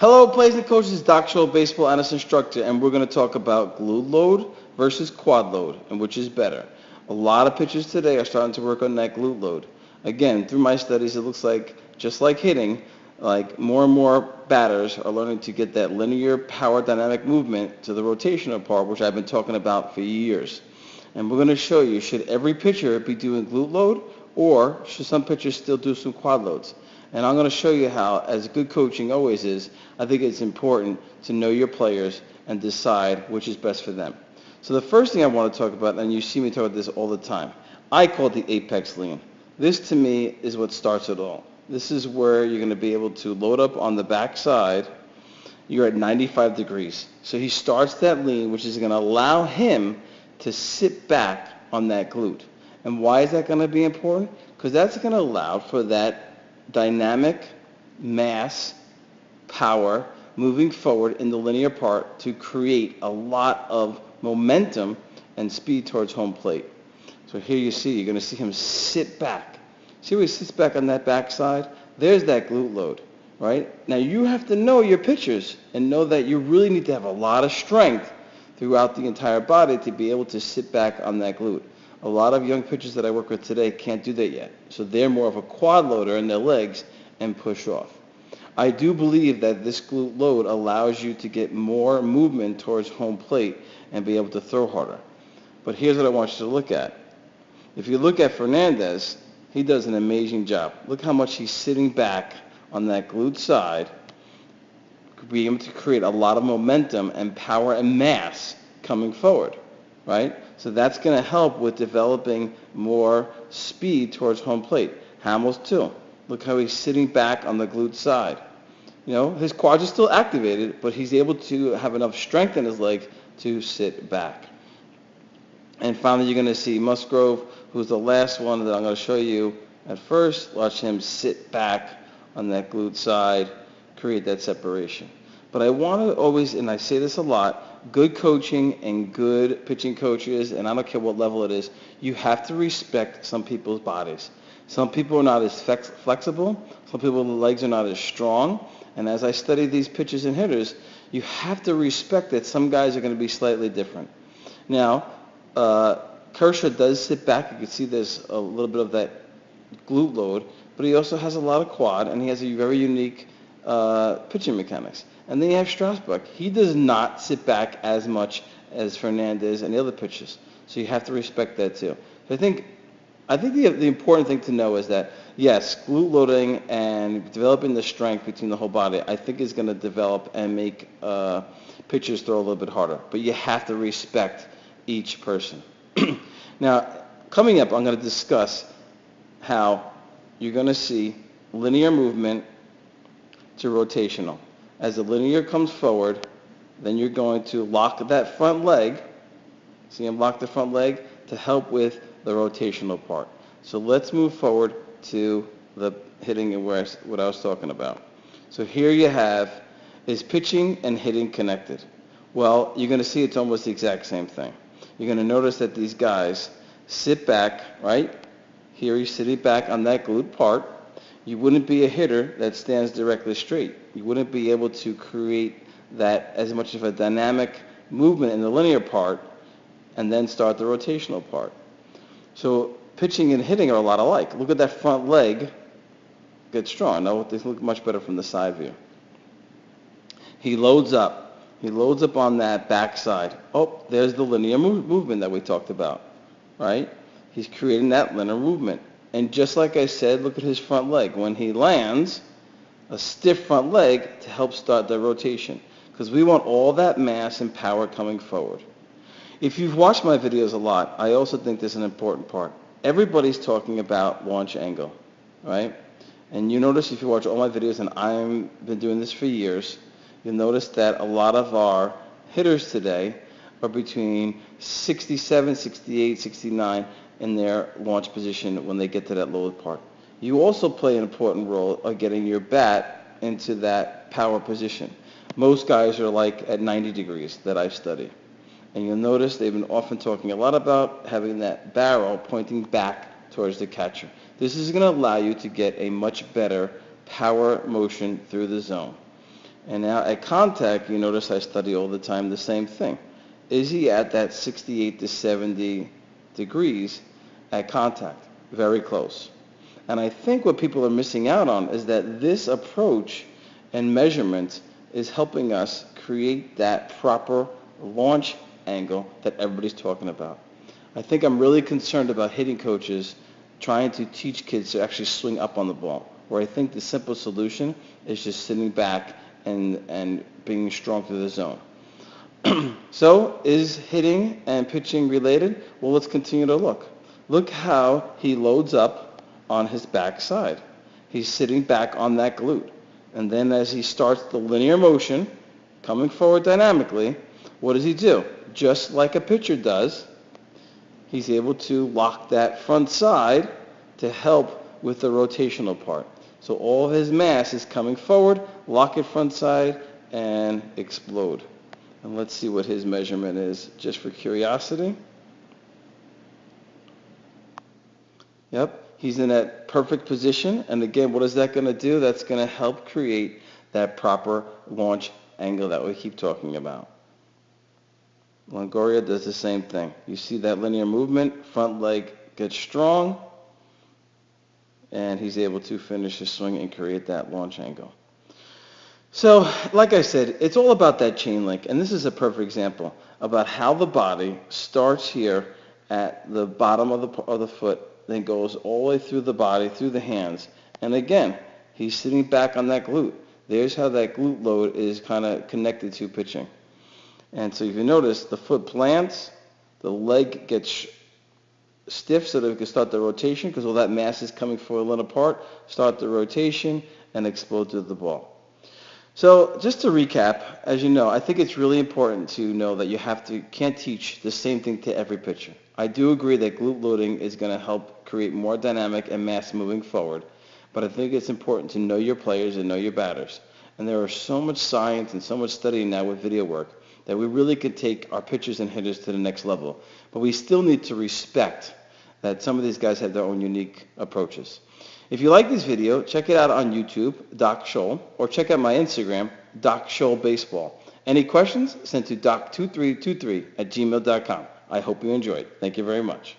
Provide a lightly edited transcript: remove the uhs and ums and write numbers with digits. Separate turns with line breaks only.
Hello, players and coaches. Doc Show, baseball analyst instructor, and we're going to talk about glute load versus quad load and which is better. A lot of pitchers today are starting to work on that glute load. Again, through my studies, it looks like just like hitting, like more and more batters are learning to get that linear power dynamic movement to the rotational part, which I've been talking about for years. And we're going to show you, should every pitcher be doing glute load, or should some pitchers still do some quad loads? And I'm going to show you how, as good coaching always is, I think it's important to know your players and decide which is best for them. So the first thing I want to talk about, and you see me talk about this all the time, I call it the apex lean. This to me is what starts it all. This is where you're going to be able to load up on the back side. You're at 95 degrees. So he starts that lean, which is going to allow him to sit back on that glute. And why is that going to be important? Because that's going to allow for that dynamic mass power moving forward in the linear part to create a lot of momentum and speed towards home plate. So here you see, you're going to see him sit back. See where he sits back on that backside? There's that glute load, right? Now you have to know your pitchers and know that you really need to have a lot of strength throughout the entire body to be able to sit back on that glute. A lot of young pitchers that I work with today can't do that yet. So they're more of a quad loader in their legs and push off. I do believe that this glute load allows you to get more movement towards home plate and be able to throw harder. But here's what I want you to look at. If you look at Fernandez, he does an amazing job. Look how much he's sitting back on that glute side, being able to create a lot of momentum and power and mass coming forward, right? So that's going to help with developing more speed towards home plate. Hamels too. Look how he's sitting back on the glute side. You know, his quads are still activated, but he's able to have enough strength in his leg to sit back. And finally, you're going to see Musgrove, who's the last one that I'm going to show you at first. Watch him sit back on that glute side, create that separation. But I want to always, and I say this a lot, good coaching and good pitching coaches, and I don't care what level it is, you have to respect some people's bodies. Some people are not as flexible. Some people's legs are not as strong. And as I study these pitchers and hitters, you have to respect that some guys are going to be slightly different. Now, Kershaw does sit back. You can see there's a little bit of that glute load, but he also has a lot of quad, and he has a very unique pitching mechanics. And then you have Strasburg. He does not sit back as much as Fernandez and the other pitchers. So you have to respect that too. So I think the important thing to know is that, yes, glute loading and developing the strength between the whole body, I think is going to develop and make pitchers throw a little bit harder. But you have to respect each person. Now, coming up, I'm going to discuss how you're going to see linear movement to rotational. As the linear comes forward, then you're going to lock that front leg. See him lock the front leg to help with the rotational part. So let's move forward to the hitting and what I was talking about. So here you have, is pitching and hitting connected? Well, you're going to see it's almost the exact same thing. You're going to notice that these guys sit back, right? Here he's sitting back on that glute part. You wouldn't be a hitter that stands directly straight. You wouldn't be able to create that as much of a dynamic movement in the linear part and then start the rotational part. So pitching and hitting are a lot alike. Look at that front leg get strong. Now they look much better from the side view. He loads up. He loads up on that backside. Oh, there's the linear movement that we talked about, right? He's creating that linear movement. And just like I said, look at his front leg. When he lands, a stiff front leg to help start the rotation, because we want all that mass and power coming forward. If you've watched my videos a lot, I also think this is an important part. Everybody's talking about launch angle, right? And you notice if you watch all my videos, and I've been doing this for years, you'll notice that a lot of our hitters today are between 67, 68, 69 in their launch position when they get to that lower part. You also play an important role of getting your bat into that power position. Most guys are like at 90 degrees that I've studied. And you'll notice they've been often talking a lot about having that barrel pointing back towards the catcher. This is going to allow you to get a much better power motion through the zone. And now at contact, you notice I study all the time the same thing. Is he at that 68 to 70 degrees at contact? Very close. And I think what people are missing out on is that this approach and measurement is helping us create that proper launch angle that everybody's talking about. I think I'm really concerned about hitting coaches trying to teach kids to actually swing up on the ball, where I think the simple solution is just sitting back and being strong through the zone. So is hitting and pitching related? Well, let's continue to look. Look how he loads up on his back side. He's sitting back on that glute. And then as he starts the linear motion, coming forward dynamically, what does he do? Just like a pitcher does, he's able to lock that front side to help with the rotational part. So all of his mass is coming forward, lock it front side, and explode. And let's see what his measurement is, just for curiosity. Yep, he's in that perfect position. And again, what is that going to do? That's going to help create that proper launch angle that we keep talking about. Longoria does the same thing. You see that linear movement, front leg gets strong, and he's able to finish his swing and create that launch angle. So, like I said, it's all about that chain link, and this is a perfect example about how the body starts here at the bottom of the foot, then goes all the way through the body, through the hands, and again, he's sitting back on that glute. There's how that glute load is kind of connected to pitching. And so if you notice, the foot plants, the leg gets stiff so that we can start the rotation because all that mass is coming forward and apart, start the rotation, and explode to the ball. So just to recap, as you know, I think it's really important to know that you can't teach the same thing to every pitcher. I do agree that glute loading is going to help create more dynamic and mass moving forward, but I think it's important to know your players and know your batters. And there is so much science and so much studying now with video work that we really could take our pitchers and hitters to the next level. But we still need to respect that some of these guys have their own unique approaches. If you like this video, check it out on YouTube, Doc Scholl, or check out my Instagram, Doc Scholl Baseball. Any questions? Send to doc2323@gmail.com. I hope you enjoyed. Thank you very much.